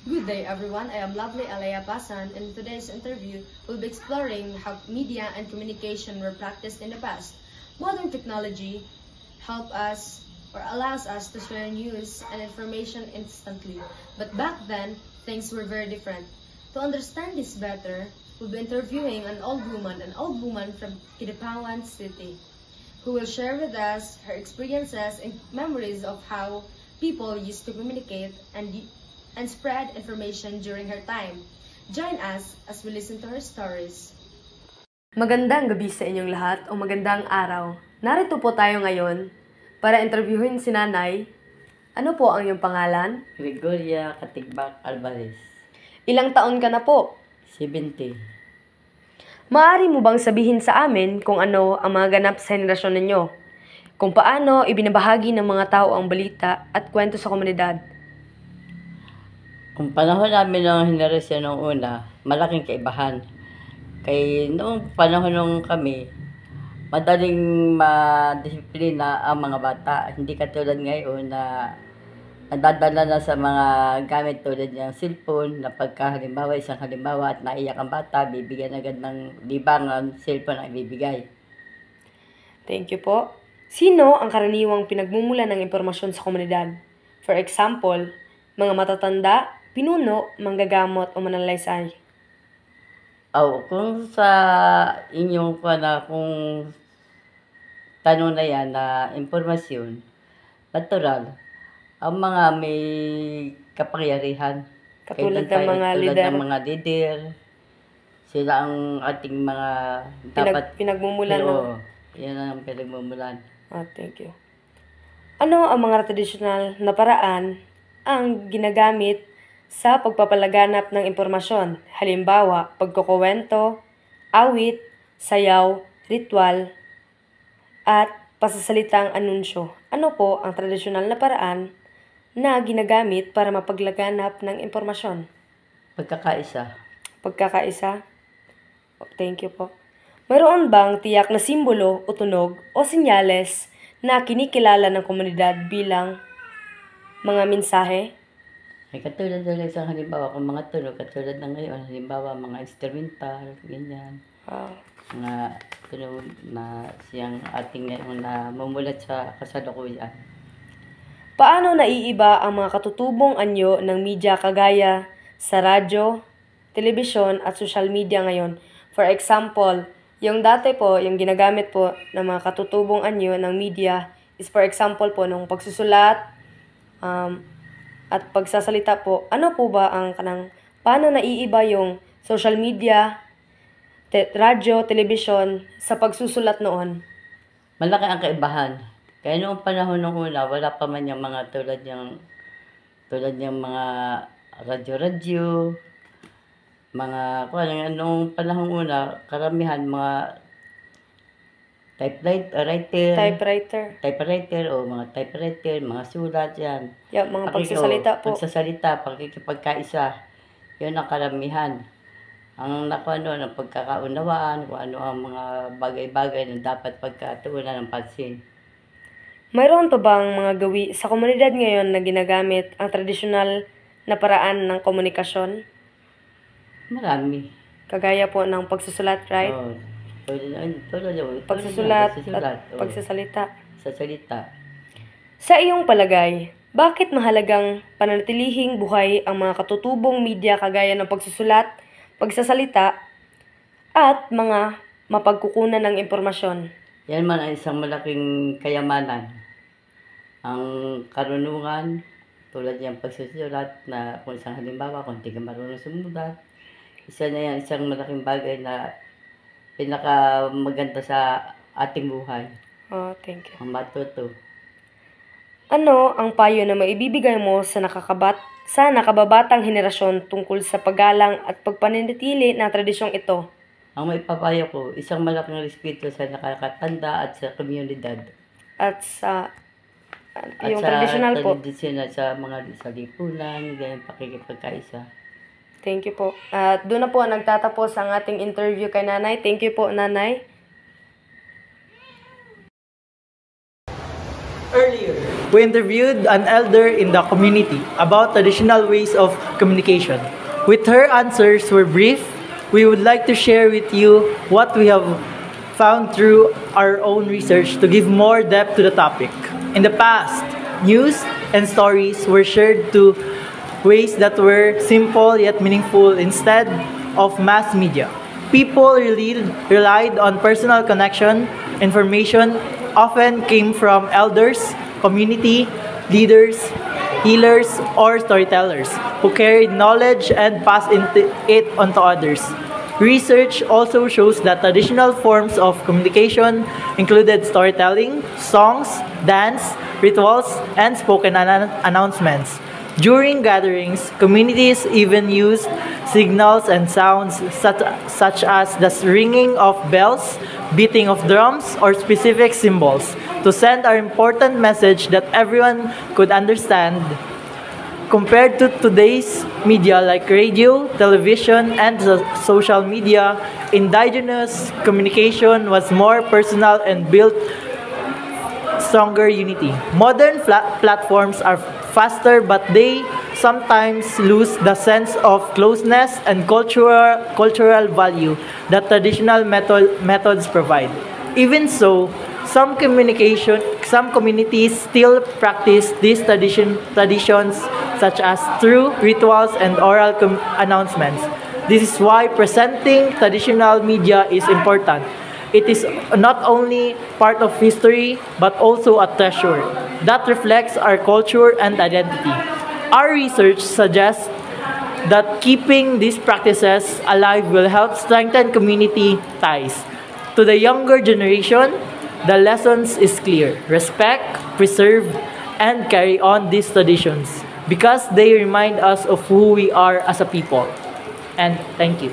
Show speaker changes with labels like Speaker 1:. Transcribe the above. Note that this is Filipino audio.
Speaker 1: Good day everyone, I am Lovely Alaya Pasan, and in today's interview, we'll be exploring how media and communication were practiced in the past. Modern technology help us or allows us to share news and information instantly, but back then, things were very different. To understand this better, we'll be interviewing an old woman from Kidapawan City, who will share with us her experiences and memories of how people used to communicate and spread information during her time. Join us as we listen to her stories. Magandang gabi sa inyong lahat o magandang araw. Narito po tayo ngayon para interviewin si Nanay. Ano po ang iyong pangalan?
Speaker 2: Gregoria Katigbak Alvarez.
Speaker 1: Ilang taon ka na po?
Speaker 2: 70.
Speaker 1: Maaari mo bang sabihin sa amin kung ano ang mga ganap sa henerasyon ninyo? Kung paano ibinabahagi ng mga tao ang balita at kwento sa komunidad?
Speaker 2: Kung panahon namin ng henerasyon nung una, malaking kaibahan. Kay noong panahon nung kami, madaling madisiplina ang mga bata. Hindi katulad ngayon na nadadala na sa mga gamit tulad ng cellphone na isang halimbawa at naiyak ang bata, bibigyan agad ng libangan, cellphone ang ibibigay.
Speaker 1: Thank you po. Sino ang karaniwang pinagmumula ng impormasyon sa komunidad? For example, mga matatanda, pinuno, manggagamot o manalaysay.
Speaker 2: Kung sa inyong kung tanong na yan na impormasyon, natural, ang mga may kapangyarihan.
Speaker 1: Katulad ng mga
Speaker 2: leader, sila ang ating mga
Speaker 1: pinagmumulan.
Speaker 2: Yan ang pinagmumulan.
Speaker 1: Thank you. Ano ang mga tradisyonal na paraan ang ginagamit sa pagpapalaganap ng impormasyon? Halimbawa, pagkukuwento, awit, sayaw, ritual, at pasasalitang anunsyo. Ano po ang tradisyonal na paraan na ginagamit para mapaglaganap ng impormasyon?
Speaker 2: Pagkakaisa.
Speaker 1: Thank you po. Mayroon bang tiyak na simbolo o tunog o senyales na kinikilala ng komunidad bilang mga mensahe?
Speaker 2: Ay katulad ng isang halimbawa, kung mga tunog, katulad ng ngayon, halimbawa mga instrumental, ganyan. Mga tunog na siyang ating ngayon na mumulat sa kasalukuyan.
Speaker 1: Paano naiiba ang mga katutubong anyo ng media kagaya sa radyo, telebisyon at social media ngayon? For example, yung dati po, yung ginagamit po ng mga katutubong anyo ng media is for example po nung pagsusulat at pagsasalita po. Ano po ba paano naiiba yung social media, radyo, telebisyon sa pagsusulat noon?
Speaker 2: Malaki ang kaibahan. Kaya noong panahon ng una, wala pa man yung mga tulad yung mga radyo-radyo, mga noong panahon una, karamihan mga typewriter o mga typewriter, mga sulat yan.
Speaker 1: Mga pagsasalita po.
Speaker 2: Pakikipagkaisa. Yun ang karamihan. Ang ng pagkakaunawaan, kung ano ang mga bagay-bagay na dapat pagkatuunan ng pansin.
Speaker 1: Mayroon pa bang mga gawi sa komunidad ngayon na ginagamit ang tradisyonal na paraan ng komunikasyon?
Speaker 2: Marami.
Speaker 1: Kagaya po ng pagsusulat, right? Pagsusulat at pagsasalita. Sa iyong palagay, bakit mahalagang pananatilihing buhay ang mga katutubong media kagaya ng pagsusulat, pagsasalita, at mga mapagkukunan ng impormasyon?
Speaker 2: Yan man ay isang malaking kayamanan. Ang karunungan, tulad yung pagsusulat na kung isang halimbawa, kung hindi ka marunong sumulat, isa na yan, isang malaking bagay na pinakamaganda sa ating buhay.
Speaker 3: Oh, thank you.
Speaker 2: ang matuto.
Speaker 3: Ano ang payo na maibibigay mo sa nakababatang henerasyon tungkol sa paggalang at pagpaninatili ng tradisyong ito?
Speaker 2: Ang maipapayo ko, isang malaking respeto sa nakakatanda at sa komunidad.
Speaker 3: At sa
Speaker 2: At
Speaker 3: yung
Speaker 2: sa
Speaker 3: traditional po.
Speaker 2: tradisyonal sa mga sa lipunan, ganyan pakikipagkaisa.
Speaker 3: Thank you po. At doon na po nagtatapos ang ating interview kay Nanay. Thank you po, Nanay.
Speaker 4: Earlier, we interviewed an elder in the community about traditional ways of communication. With her answers were brief, we would like to share with you what we have found through our own research to give more depth to the topic. In the past, news and stories were shared to ways that were simple yet meaningful instead of mass media. People relied on personal connection. Information often came from elders, community leaders, healers, or storytellers who carried knowledge and passed it on to others. Research also shows that traditional forms of communication included storytelling, songs, dance, rituals, and spoken announcements. During gatherings, communities even used signals and sounds such as the ringing of bells, beating of drums, or specific symbols to send an important message that everyone could understand. Compared to today's media like radio, television, and social media, indigenous communication was more personal and built stronger unity. Modern platforms are faster, but they sometimes lose the sense of closeness and cultural value that traditional methods provide. Even so, some communities still practice these traditions such as through rituals and oral announcements. This is why presenting traditional media is important. It is not only part of history, but also a treasure that reflects our culture and identity. Our research suggests that keeping these practices alive will help strengthen community ties. To the younger generation, the lessons is clear. Respect, preserve, and carry on these traditions because they remind us of who we are as a people. And thank you.